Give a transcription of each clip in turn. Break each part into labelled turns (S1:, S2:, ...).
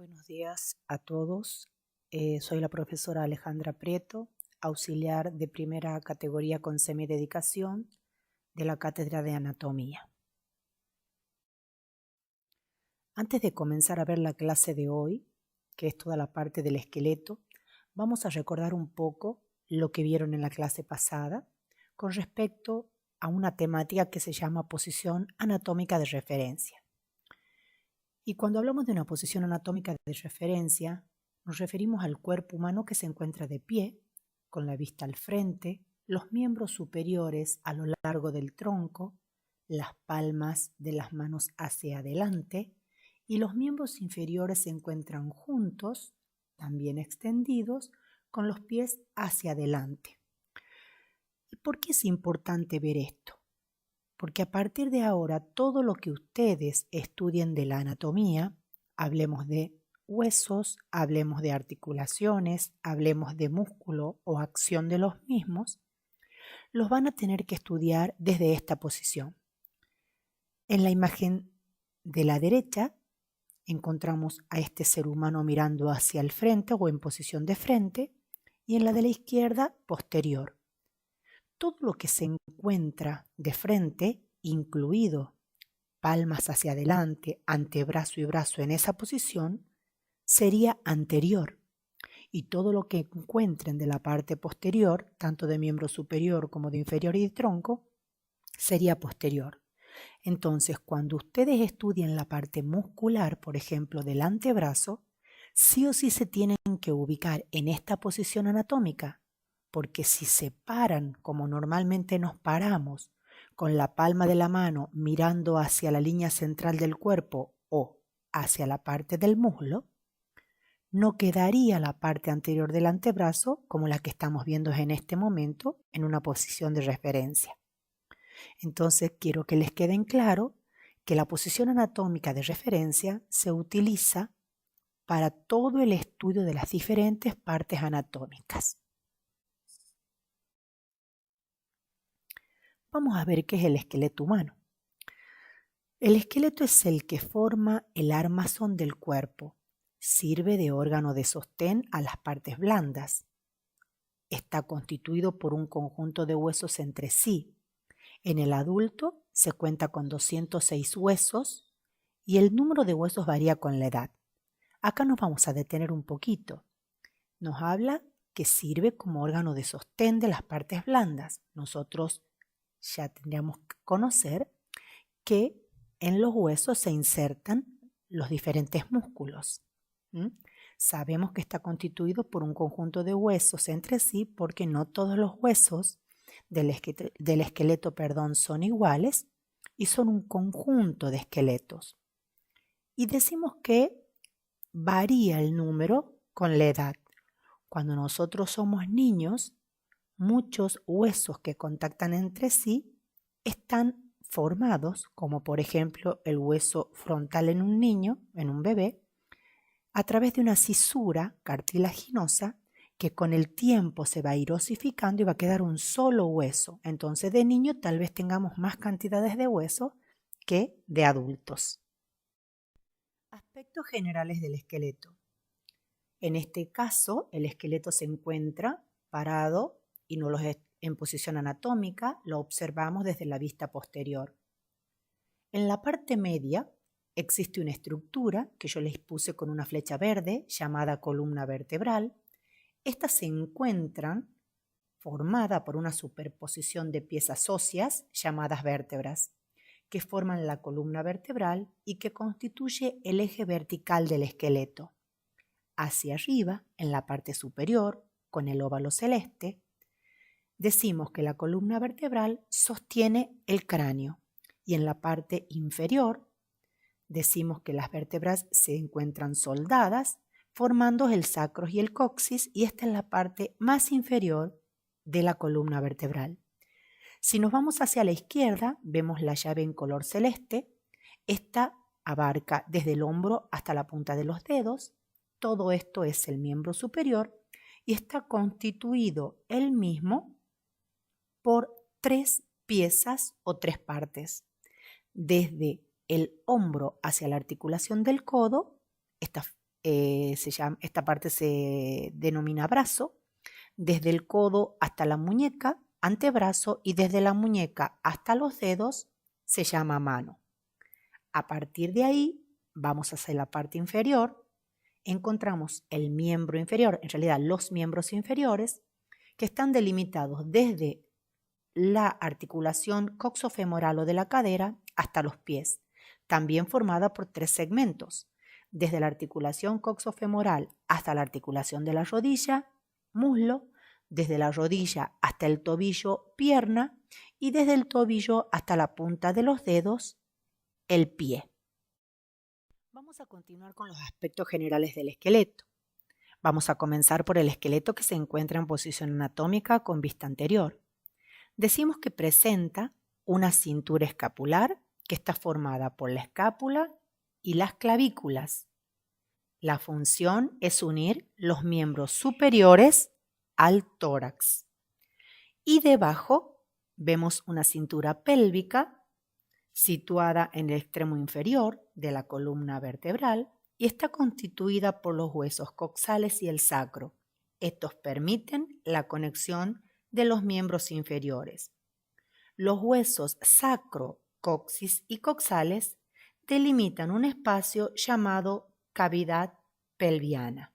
S1: Buenos días a todos. Soy la profesora Alejandra Prieto, auxiliar de primera categoría con semidedicación de la Cátedra de Anatomía. Antes de comenzar a ver la clase de hoy, que es toda la parte del esqueleto, vamos a recordar un poco lo que vieron en la clase pasada con respecto a una temática que se llama posición anatómica de referencia. Y cuando hablamos de una posición anatómica de referencia, nos referimos al cuerpo humano que se encuentra de pie, con la vista al frente, los miembros superiores a lo largo del tronco, las palmas de las manos hacia adelante y los miembros inferiores se encuentran juntos, también extendidos, con los pies hacia adelante. ¿Y por qué es importante ver esto? Porque a partir de ahora todo lo que ustedes estudien de la anatomía, hablemos de huesos, hablemos de articulaciones, hablemos de músculo o acción de los mismos, los van a tener que estudiar desde esta posición. En la imagen de la derecha encontramos a este ser humano mirando hacia el frente o en posición de frente y en la de la izquierda posterior. Todo lo que se encuentra de frente, incluido palmas hacia adelante, antebrazo y brazo en esa posición, sería anterior. Y todo lo que encuentren de la parte posterior, tanto de miembro superior como de inferior y de tronco, sería posterior. Entonces, cuando ustedes estudien la parte muscular, por ejemplo, del antebrazo, sí o sí se tienen que ubicar en esta posición anatómica, porque si se paran como normalmente nos paramos, con la palma de la mano mirando hacia la línea central del cuerpo o hacia la parte del muslo, no quedaría la parte anterior del antebrazo como la que estamos viendo en este momento en una posición de referencia. Entonces quiero que les quede claro que la posición anatómica de referencia se utiliza para todo el estudio de las diferentes partes anatómicas. Vamos a ver qué es el esqueleto humano. El esqueleto es el que forma el armazón del cuerpo. Sirve de órgano de sostén a las partes blandas. Está constituido por un conjunto de huesos entre sí. En el adulto se cuenta con 206 huesos y el número de huesos varía con la edad. Acá nos vamos a detener un poquito. Nos habla que sirve como órgano de sostén de las partes blandas. Nosotros ya tendríamos que conocer que en los huesos se insertan los diferentes músculos. Sabemos que está constituido por un conjunto de huesos entre sí porque no todos los huesos del esqueleto son iguales y son un conjunto de esqueletos. Y decimos que varía el número con la edad. Cuando nosotros somos niños, muchos huesos que contactan entre sí están formados, como por ejemplo el hueso frontal en un niño, en un bebé, a través de una cisura cartilaginosa que con el tiempo se va a ir osificando y va a quedar un solo hueso. Entonces de niño tal vez tengamos más cantidades de huesos que de adultos. Aspectos generales del esqueleto. En este caso, el esqueleto se encuentra parado y no los en posición anatómica, lo observamos desde la vista posterior. En la parte media existe una estructura que yo les puse con una flecha verde llamada columna vertebral. Estas se encuentran formada por una superposición de piezas óseas llamadas vértebras, que forman la columna vertebral y que constituye el eje vertical del esqueleto. Hacia arriba, en la parte superior, con el óvalo celeste, decimos que la columna vertebral sostiene el cráneo y en la parte inferior decimos que las vértebras se encuentran soldadas formando el sacro y el coxis y esta es la parte más inferior de la columna vertebral. Si nos vamos hacia la izquierda, vemos la llave en color celeste. Esta abarca desde el hombro hasta la punta de los dedos. Todo esto es el miembro superior y está constituido él mismo por 3 piezas o 3 partes. Desde el hombro hacia la articulación del codo, esta esta parte se denomina brazo, desde el codo hasta la muñeca, antebrazo, y desde la muñeca hasta los dedos se llama mano. A partir de ahí vamos hacia la parte inferior, encontramos el miembro inferior, en realidad los miembros inferiores, que están delimitados desde la articulación coxofemoral o de la cadera hasta los pies, también formada por 3 segmentos, desde la articulación coxofemoral hasta la articulación de la rodilla, muslo, desde la rodilla hasta el tobillo, pierna, y desde el tobillo hasta la punta de los dedos, el pie. Vamos a continuar con los aspectos generales del esqueleto. Vamos a comenzar por el esqueleto que se encuentra en posición anatómica con vista anterior. Decimos que presenta una cintura escapular que está formada por la escápula y las clavículas. La función es unir los miembros superiores al tórax. Y debajo vemos una cintura pélvica situada en el extremo inferior de la columna vertebral y está constituida por los huesos coxales y el sacro. Estos permiten la conexión de los miembros inferiores. Los huesos sacro, coxis y coxales delimitan un espacio llamado cavidad pelviana.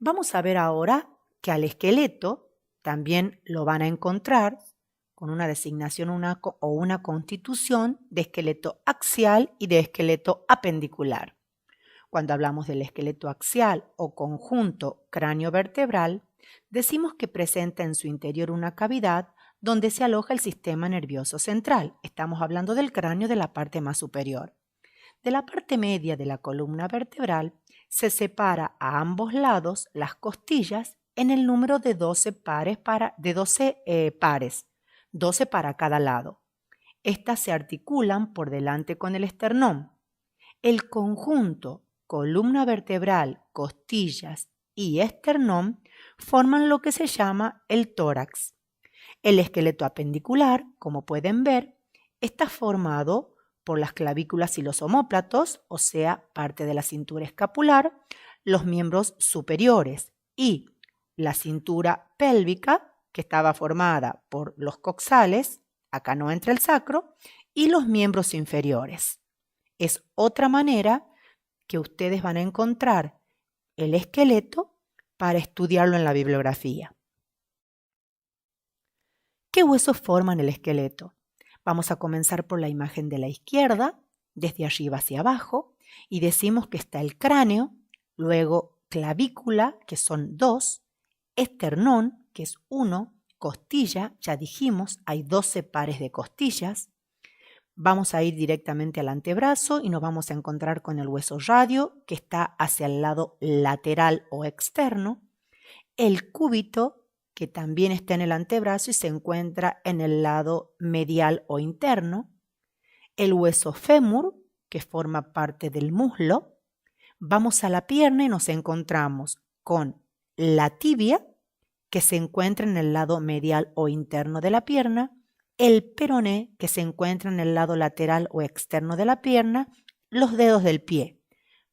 S1: Vamos a ver ahora que al esqueleto también lo van a encontrar con una designación o una constitución de esqueleto axial y de esqueleto apendicular. Cuando hablamos del esqueleto axial o conjunto cráneo-vertebral, decimos que presenta en su interior una cavidad donde se aloja el sistema nervioso central. Estamos hablando del cráneo de la parte más superior. De la parte media de la columna vertebral se separa a ambos lados las costillas en el número de 12 pares, 12 para cada lado. Estas se articulan por delante con el esternón. El conjunto columna vertebral, costillas y esternón forman lo que se llama el tórax. El esqueleto apendicular, como pueden ver, está formado por las clavículas y los omóplatos, o sea, parte de la cintura escapular, los miembros superiores y la cintura pélvica, que estaba formada por los coxales, acá no entra el sacro, y los miembros inferiores. Es otra manera que ustedes van a encontrar el esqueleto para estudiarlo en la bibliografía. ¿Qué huesos forman el esqueleto? Vamos a comenzar por la imagen de la izquierda, desde arriba hacia abajo, y decimos que está el cráneo, luego clavícula, que son 2, esternón, que es 1, costilla, ya dijimos, hay 12 pares de costillas. Vamos a ir directamente al antebrazo y nos vamos a encontrar con el hueso radio, que está hacia el lado lateral o externo, el cúbito, que también está en el antebrazo y se encuentra en el lado medial o interno, el hueso fémur, que forma parte del muslo. Vamos a la pierna y nos encontramos con la tibia, que se encuentra en el lado medial o interno de la pierna, el peroné, que se encuentra en el lado lateral o externo de la pierna, los dedos del pie.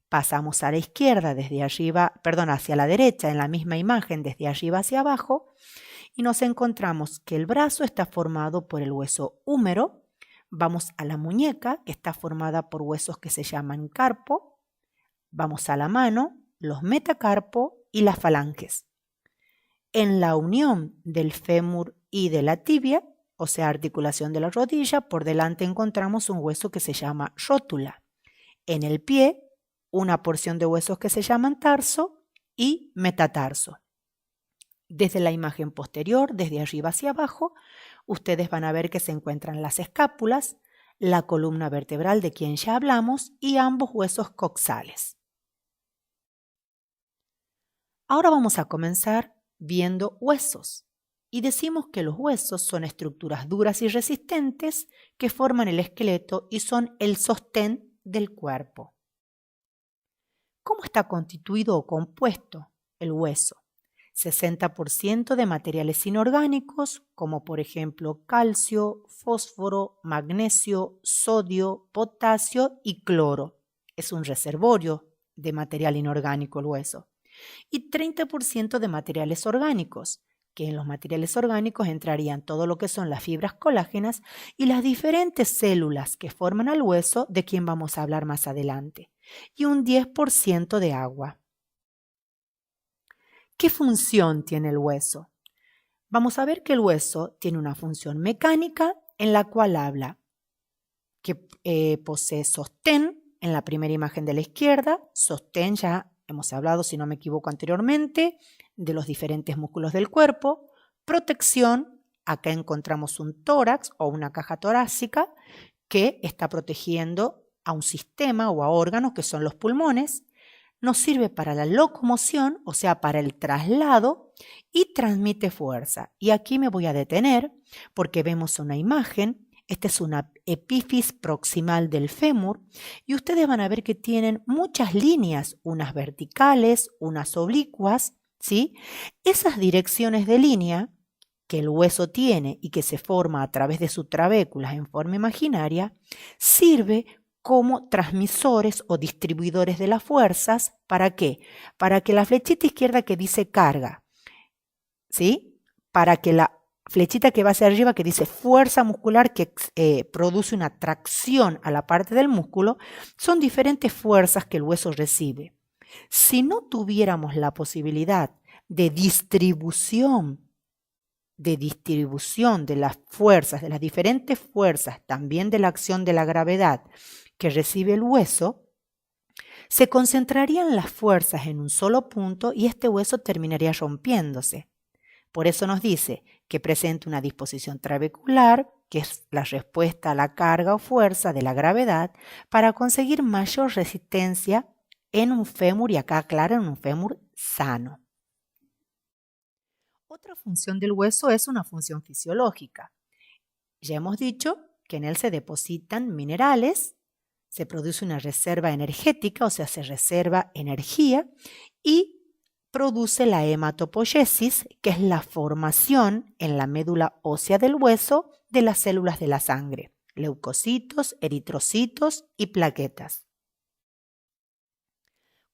S1: Pasamos a la izquierda hacia la derecha en la misma imagen desde arriba hacia abajo y nos encontramos que el brazo está formado por el hueso húmero. Vamos a la muñeca, que está formada por huesos que se llaman carpo. Vamos a la mano, los metacarpo y las falanges. En la unión del fémur y de la tibia, o sea, articulación de la rodilla, por delante encontramos un hueso que se llama rótula. En el pie, una porción de huesos que se llaman tarso y metatarso. Desde la imagen posterior, desde arriba hacia abajo, ustedes van a ver que se encuentran las escápulas, la columna vertebral de quien ya hablamos y ambos huesos coxales. Ahora vamos a comenzar viendo huesos. Y decimos que los huesos son estructuras duras y resistentes que forman el esqueleto y son el sostén del cuerpo. ¿Cómo está constituido o compuesto el hueso? 60% de materiales inorgánicos, como por ejemplo calcio, fósforo, magnesio, sodio, potasio y cloro. Es un reservorio de material inorgánico el hueso. Y 30% de materiales orgánicos, que en los materiales orgánicos entrarían todo lo que son las fibras colágenas y las diferentes células que forman al hueso, de quien vamos a hablar más adelante, y un 10% de agua. ¿Qué función tiene el hueso? Vamos a ver que el hueso tiene una función mecánica en la cual habla que posee sostén en la primera imagen de la izquierda. Sostén, ya hemos hablado, si no me equivoco anteriormente, de los diferentes músculos del cuerpo. Protección, acá encontramos un tórax o una caja torácica que está protegiendo a un sistema o a órganos que son los pulmones. Nos sirve para la locomoción, o sea, para el traslado, y transmite fuerza. Y aquí me voy a detener porque vemos una imagen. Esta es una epífisis proximal del fémur y ustedes van a ver que tienen muchas líneas, unas verticales, unas oblicuas, ¿sí? Esas direcciones de línea que el hueso tiene y que se forma a través de sus trabéculas en forma imaginaria, sirve como transmisores o distribuidores de las fuerzas. ¿Para qué? Para que la flechita izquierda que dice carga, ¿sí? Para que la flechita que va hacia arriba que dice fuerza muscular que produce una tracción a la parte del músculo, son diferentes fuerzas que el hueso recibe. Si no tuviéramos la posibilidad de distribución de las fuerzas, de las diferentes fuerzas, también de la acción de la gravedad que recibe el hueso, se concentrarían las fuerzas en un solo punto y este hueso terminaría rompiéndose. Por eso nos dice que presenta una disposición trabecular, que es la respuesta a la carga o fuerza de la gravedad, para conseguir mayor resistencia en un fémur, y acá claro, en un fémur sano. Otra función del hueso es una función fisiológica. Ya hemos dicho que en él se depositan minerales, se produce una reserva energética, o sea, se reserva energía y produce la hematopoiesis, que es la formación en la médula ósea del hueso de las células de la sangre, leucocitos, eritrocitos y plaquetas.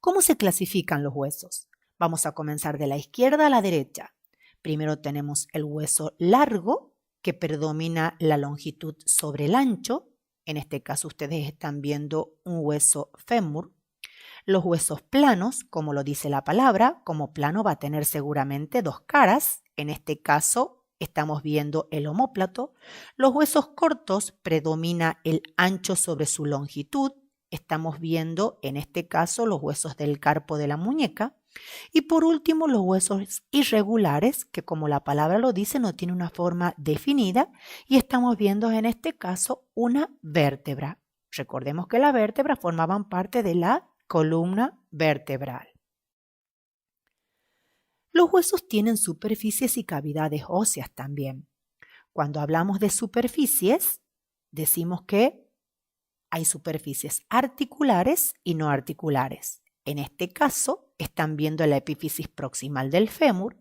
S1: ¿Cómo se clasifican los huesos? Vamos a comenzar de la izquierda a la derecha. Primero tenemos el hueso largo, que predomina la longitud sobre el ancho. En este caso ustedes están viendo un hueso fémur. Los huesos planos, como lo dice la palabra, como plano va a tener seguramente dos caras. En este caso estamos viendo el omóplato. Los huesos cortos predomina el ancho sobre su longitud. Estamos viendo en este caso los huesos del carpo de la muñeca. Y por último, los huesos irregulares, que como la palabra lo dice, no tiene una forma definida y estamos viendo en este caso una vértebra. Recordemos que las vértebras formaban parte de la columna vertebral. Los huesos tienen superficies y cavidades óseas también. Cuando hablamos de superficies, decimos que hay superficies articulares y no articulares. En este caso, están viendo la epífisis proximal del fémur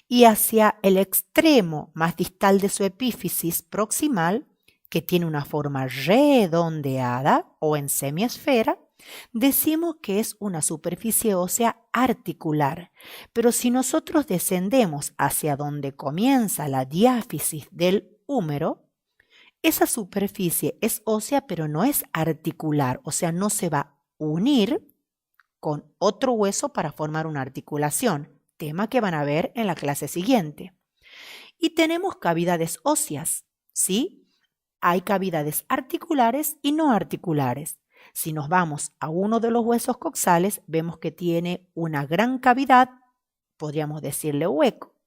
S1: y hacia el extremo más distal de su epífisis proximal, que tiene una forma redondeada o en semiesfera, decimos que es una superficie ósea articular. Pero si nosotros descendemos hacia donde comienza la diáfisis del húmero, esa superficie es ósea pero no es articular, o sea, no se va a unir con otro hueso para formar una articulación, tema que van a ver en la clase siguiente. Y tenemos cavidades óseas, ¿sí? Hay cavidades articulares y no articulares. Si nos vamos a uno de los huesos coxales, vemos que tiene una gran cavidad, podríamos decirle hueco,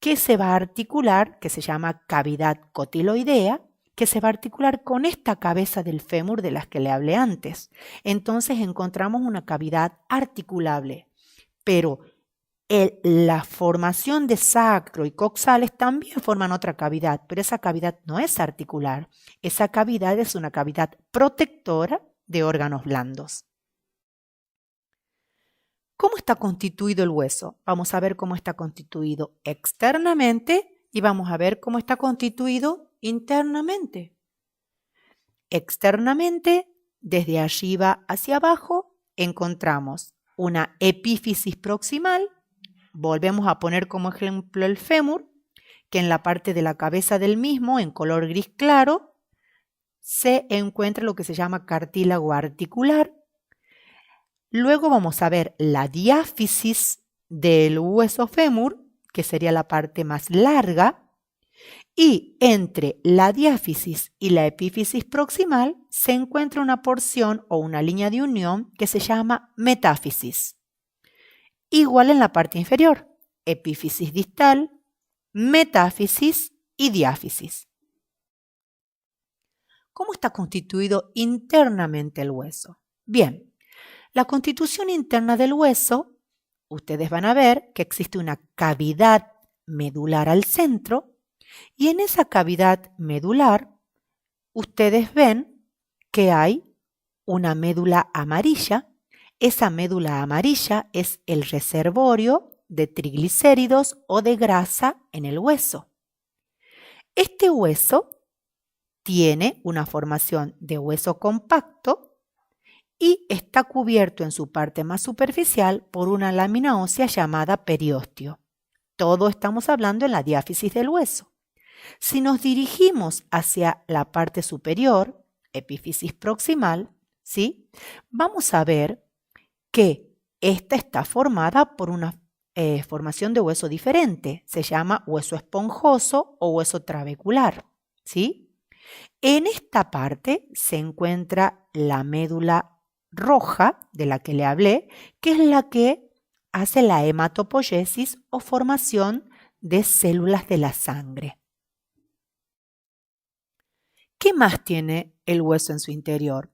S1: que se va a articular, que se llama cavidad cotiloidea, que se va a articular con esta cabeza del fémur de las que le hablé antes. Entonces encontramos una cavidad articulable, pero la formación de sacro y coxales también forman otra cavidad, pero esa cavidad no es articular. Esa cavidad es una cavidad protectora de órganos blandos. ¿Cómo está constituido el hueso? Vamos a ver cómo está constituido externamente y vamos a ver cómo está constituido internamente. Externamente, desde arriba hacia abajo, encontramos una epífisis proximal. Volvemos a poner como ejemplo el fémur, que en la parte de la cabeza del mismo, en color gris claro, se encuentra lo que se llama cartílago articular. Luego vamos a ver la diáfisis del hueso fémur, que sería la parte más larga, y entre la diáfisis y la epífisis proximal se encuentra una porción o una línea de unión que se llama metáfisis. Igual en la parte inferior, epífisis distal, metáfisis y diáfisis. ¿Cómo está constituido internamente el hueso? Bien, la constitución interna del hueso, ustedes van a ver que existe una cavidad medular al centro y en esa cavidad medular ustedes ven que hay una médula amarilla. Esa médula amarilla es el reservorio de triglicéridos o de grasa en el hueso. Este hueso tiene una formación de hueso compacto y está cubierto en su parte más superficial por una lámina ósea llamada periósteo. Todo estamos hablando en la diáfisis del hueso. Si nos dirigimos hacia la parte superior, epífisis proximal, ¿sí? Vamos a ver que esta está formada por una formación de hueso diferente. Se llama hueso esponjoso o hueso trabecular, ¿sí? En esta parte se encuentra la médula roja, de la que le hablé, que es la que hace la hematopoiesis o formación de células de la sangre. ¿Qué más tiene el hueso en su interior?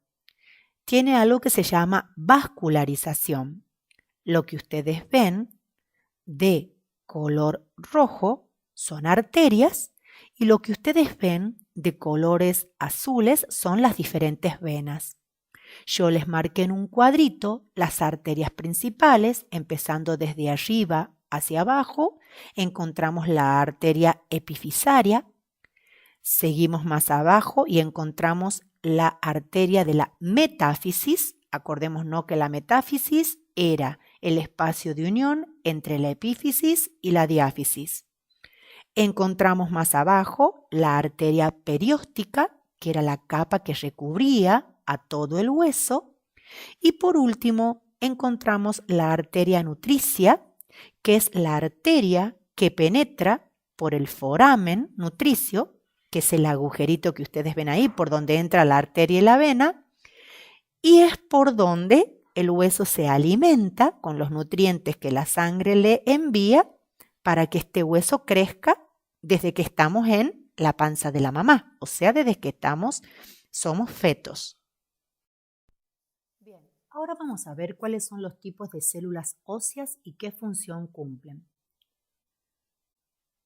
S1: Tiene algo que se llama vascularización. Lo que ustedes ven de color rojo son arterias y lo que ustedes ven de colores azules son las diferentes venas. Yo les marqué en un cuadrito las arterias principales, empezando desde arriba hacia abajo. Encontramos la arteria epifisaria. Seguimos más abajo y encontramos la arteria de la metáfisis. Acordémonos que la metáfisis era el espacio de unión entre la epífisis y la diáfisis. Encontramos más abajo la arteria perióstica, que era la capa que recubría a todo el hueso. Y por último, encontramos la arteria nutricia, que es la arteria que penetra por el foramen nutricio, que es el agujerito que ustedes ven ahí, por donde entra la arteria y la vena, y es por donde el hueso se alimenta con los nutrientes que la sangre le envía para que este hueso crezca desde que estamos en la panza de la mamá, o sea, desde que somos fetos. Bien, ahora vamos a ver cuáles son los tipos de células óseas y qué función cumplen.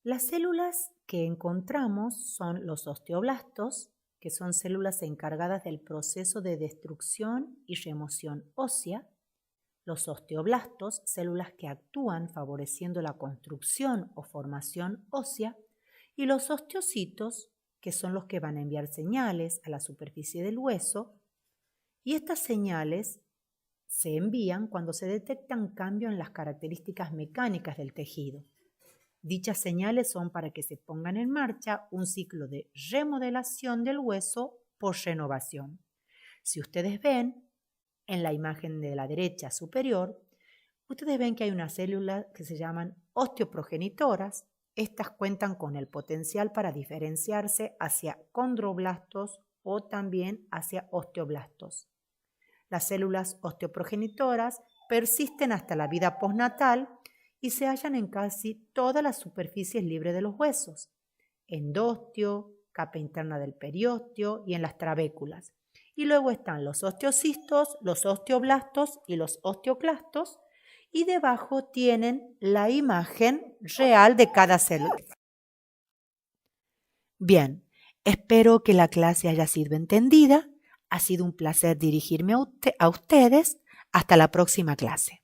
S1: Las células que encontramos son los osteoblastos, que son células encargadas del proceso de destrucción y remoción ósea. Los osteoblastos, células que actúan favoreciendo la construcción o formación ósea. Y los osteocitos, que son los que van a enviar señales a la superficie del hueso. Y estas señales se envían cuando se detectan cambios en las características mecánicas del tejido. Dichas señales son para que se pongan en marcha un ciclo de remodelación del hueso por renovación. Si ustedes ven en la imagen de la derecha superior, ustedes ven que hay unas células que se llaman osteoprogenitoras. Estas cuentan con el potencial para diferenciarse hacia condroblastos o también hacia osteoblastos. Las células osteoprogenitoras persisten hasta la vida postnatal y se hallan en casi todas las superficies libres de los huesos, endósteo, capa interna del periósteo y en las trabéculas. Y luego están los osteocistos, los osteoblastos y los osteoclastos, y debajo tienen la imagen real de cada célula. Bien, espero que la clase haya sido entendida. Ha sido un placer dirigirme a ustedes. Hasta la próxima clase.